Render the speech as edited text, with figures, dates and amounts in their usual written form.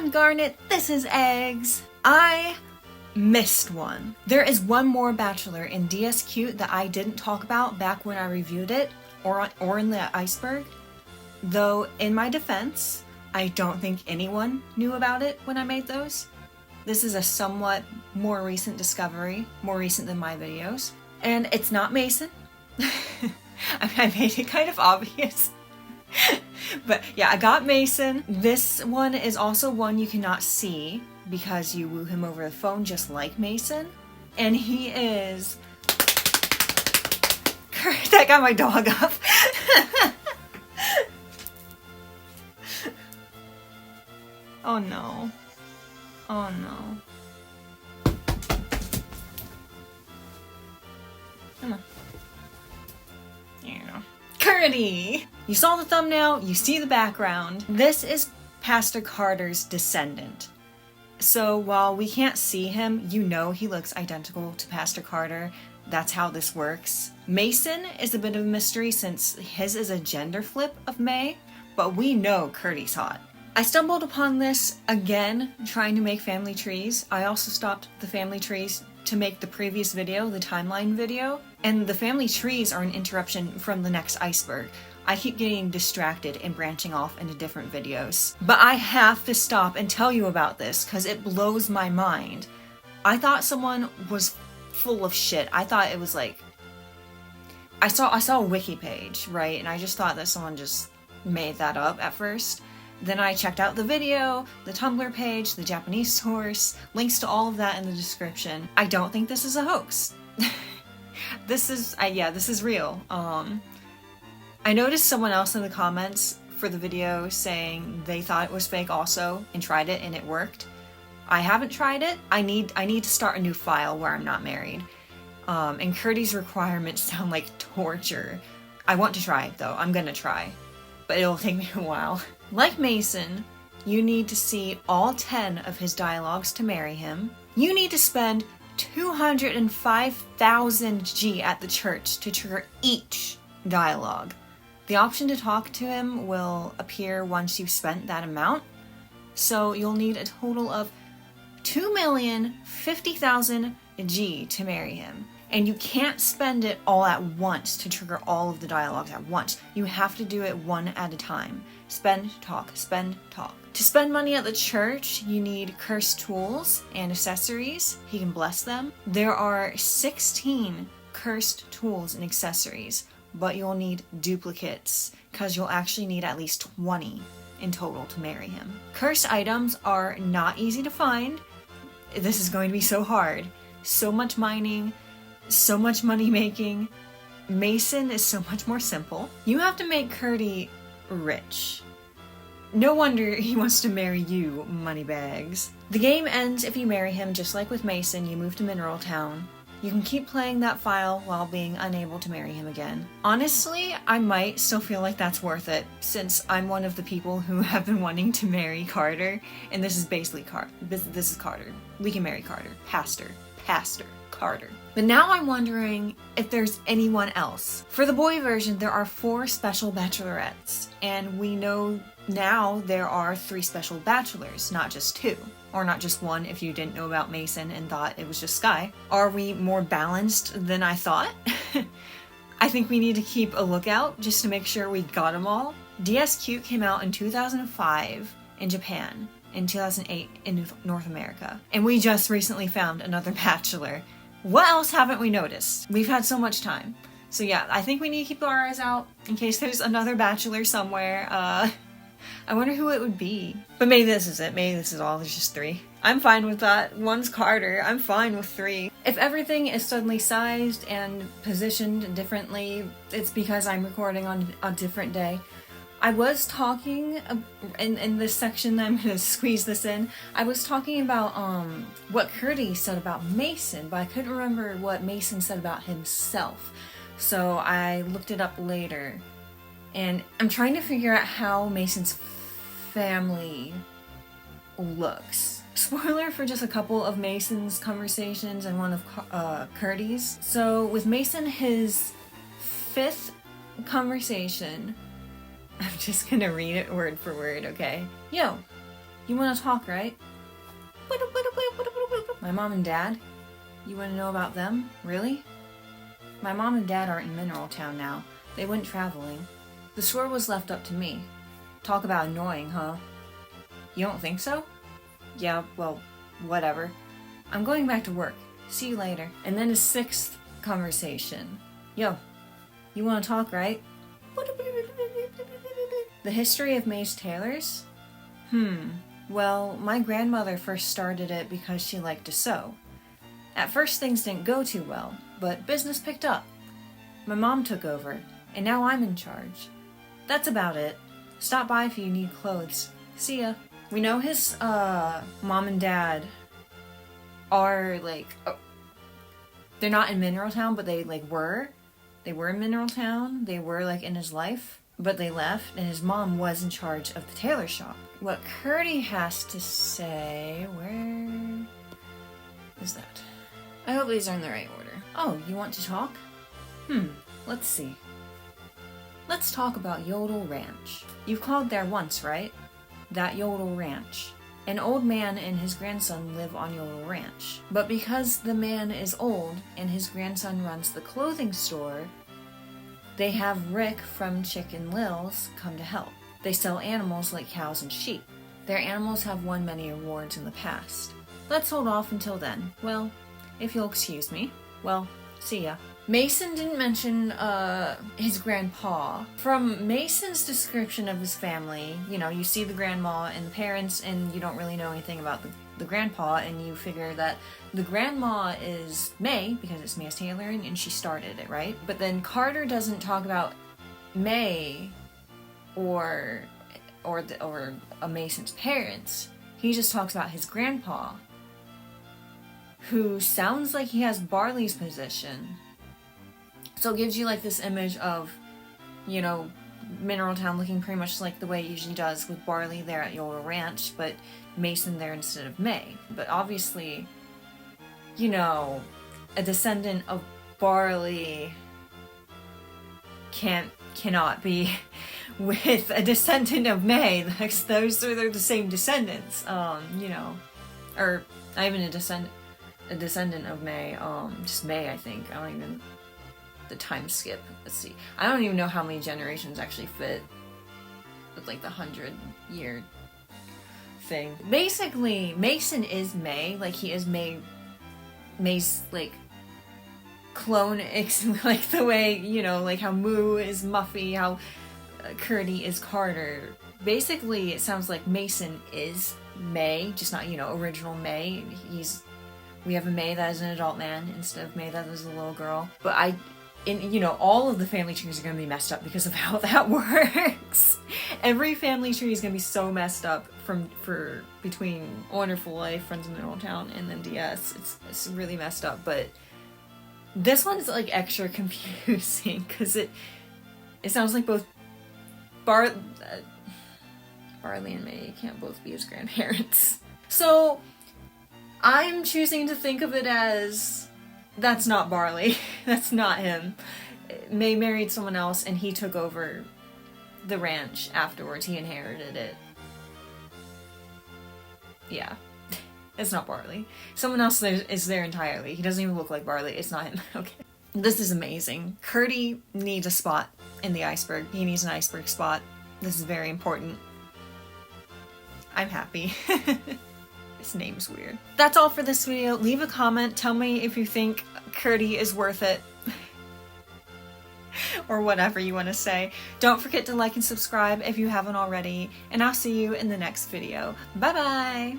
I'm Garnet, this is Eggs. I missed one. There is one more Bachelor in DS Cute that I didn't talk about back when I reviewed it, or in the iceberg. Though, in my defense, I don't think anyone knew about it when I made those. This is a somewhat more recent discovery, more recent than my videos. And it's not Mason. I made it kind of obvious. But yeah, I got Mason. This one is also one you cannot see because you woo him over the phone just like Mason. And he is... That got my dog up. Oh no. Oh no. Come on. There you go. Curdy! You saw the thumbnail, you see the background. This is Pastor Carter's descendant. So while we can't see him, you know he looks identical to Pastor Carter. That's how this works. Mason is a bit of a mystery since his is a gender flip of May, but we know Curdy's hot. I stumbled upon this again trying to make family trees. I also stopped the family trees to make the previous video, the timeline video, and the family trees are an interruption from the next iceberg. I keep getting distracted and branching off into different videos. But I have to stop and tell you about this because it blows my mind. I thought someone was full of shit. I thought it was like... I saw a Wiki page, right? And I just thought that someone just made that up at first. Then I checked out the video, the Tumblr page, the Japanese source, links to all of that in the description. I don't think this is a hoax. This is real. I noticed someone else in the comments for the video saying they thought it was fake also and tried it and it worked. I haven't tried it. I need to start a new file where I'm not married. And Curdy's requirements sound like torture. I want to try it though. I'm gonna try. But it'll take me a while. Like Mason, you need to see all 10 of his dialogues to marry him. You need to spend 205,000 G at the church to trigger each dialogue. The option to talk to him will appear once you've spent that amount. So you'll need a total of 2,050,000 G to marry him. And you can't spend it all at once to trigger all of the dialogues at once. You have to do it one at a time. Spend, talk, spend, talk. To spend money at the church, you need cursed tools and accessories. He can bless them. There are 16 cursed tools and accessories, but you'll need duplicates because you'll actually need at least 20 in total to marry him. Cursed items are not easy to find. This is going to be so hard. So much mining. So much money making. Mason is so much more simple. You have to make Curdy rich. No wonder he wants to marry you, moneybags. The game ends if you marry him just like with Mason, you move to Mineral Town. You can keep playing that file while being unable to marry him again. Honestly, I might still feel like that's worth it, since I'm one of the people who have been wanting to marry Carter, and this is basically this is Carter. We can marry Carter. Pastor. Carter. But now I'm wondering if there's anyone else. For the boy version, there are 4 special bachelorettes, and we know now there are 3 special bachelors, not just 2. Or not just 1 if you didn't know about Mason and thought it was just Sky. Are we more balanced than I thought? I think we need to keep a lookout just to make sure we got them all. DS Cute came out in 2005 in Japan, in 2008 in North America. And we just recently found another bachelor. What else haven't we noticed? We've had so much time. So yeah, I think we need to keep our eyes out in case there's another bachelor somewhere. I wonder who it would be. But maybe this is it. Maybe this is all. There's just 3. I'm fine with that. 1's Carter. I'm fine with 3. If everything is suddenly sized and positioned differently, it's because I'm recording on a different day. I was talking in this section that I'm going to squeeze this in. I was talking about what Curdy said about Mason, but I couldn't remember what Mason said about himself. So I looked it up later. And I'm trying to figure out how Mason's family looks. Spoiler for just a couple of Mason's conversations and one of Curdy's. So with Mason, his 5th conversation, I'm just gonna read it word for word, okay? Yo, You want to talk, right? My mom and dad? You want to know about them? Really? My mom and dad aren't in Mineral Town now. They went traveling. The store was left up to me. Talk about annoying, huh? You don't think so? Yeah, well, whatever. I'm going back to work. See you later. And then a sixth conversation. Yo, you want to talk, right? The history of Mace Taylor's? Well, my grandmother first started it because she liked to sew. At first things didn't go too well, but business picked up. My mom took over, and now I'm in charge. That's about it. Stop by if you need clothes. See ya. We know his, mom and dad are, like, they're not in Mineral Town, but they, like, were. They were in Mineral Town. They were, like, in his life. But they left, and his mom was in charge of the tailor shop. What Curdy has to say... Where is that? I hope these are in the right order. Oh, you want to talk? Let's see. Let's talk about Yodel Ranch. You've called there once, right? That Yodel Ranch. An old man and his grandson live on Yodel Ranch. But because the man is old and his grandson runs the clothing store, they have Rick from Chicken Lil's come to help. They sell animals like cows and sheep. Their animals have won many awards in the past. Let's hold off until then. Well, if you'll excuse me. Well, see ya. Mason didn't mention, his grandpa. From Mason's description of his family, you know, you see the grandma and the parents, and you don't really know anything about the grandpa, and you figure that the grandma is May, because it's Mace Taylor, and she started it, right? But then Carter doesn't talk about May or a Mason's parents. He just talks about his grandpa, who sounds like he has Barley's position. So it gives you like this image of, you know, Mineral Town looking pretty much like the way it usually does, with Barley there at Yodel Ranch, but Mason there instead of May. But obviously, you know, a descendant of Barley cannot be with a descendant of May. Those are the same descendants, you know, or not even a descendant of May, just May, I think. I don't even, the time skip, let's see. I don't even know how many generations actually fit with like the 100-year thing. Basically, Mason is May, like he is May's like clone, like the way, you know, like how Moo is Muffy, how Curdy is Carter. Basically, it sounds like Mason is May, just not, you know, original May. We have a May that is an adult man instead of May that is a little girl. But you know, all of the family trees are going to be messed up because of how that works. Every family tree is going to be so messed up for between Wonderful Life, Friends of Mineral Town, and then DS. It's really messed up, but this one is like extra confusing because it sounds like both Barley and May can't both be his grandparents. So I'm choosing to think of it as that's not Barley. That's not him. May married someone else and he took over the ranch afterwards. He inherited it. Yeah. It's not Barley. Someone else is there entirely. He doesn't even look like Barley. It's not him. Okay. This is amazing. Curdy needs a spot in the iceberg. He needs an iceberg spot. This is very important. I'm happy. His name's weird. That's all for this video. Leave a comment. Tell me if you think Curdy is worth it. Or whatever you want to say. Don't forget to like and subscribe if you haven't already. And I'll see you in the next video. Bye bye!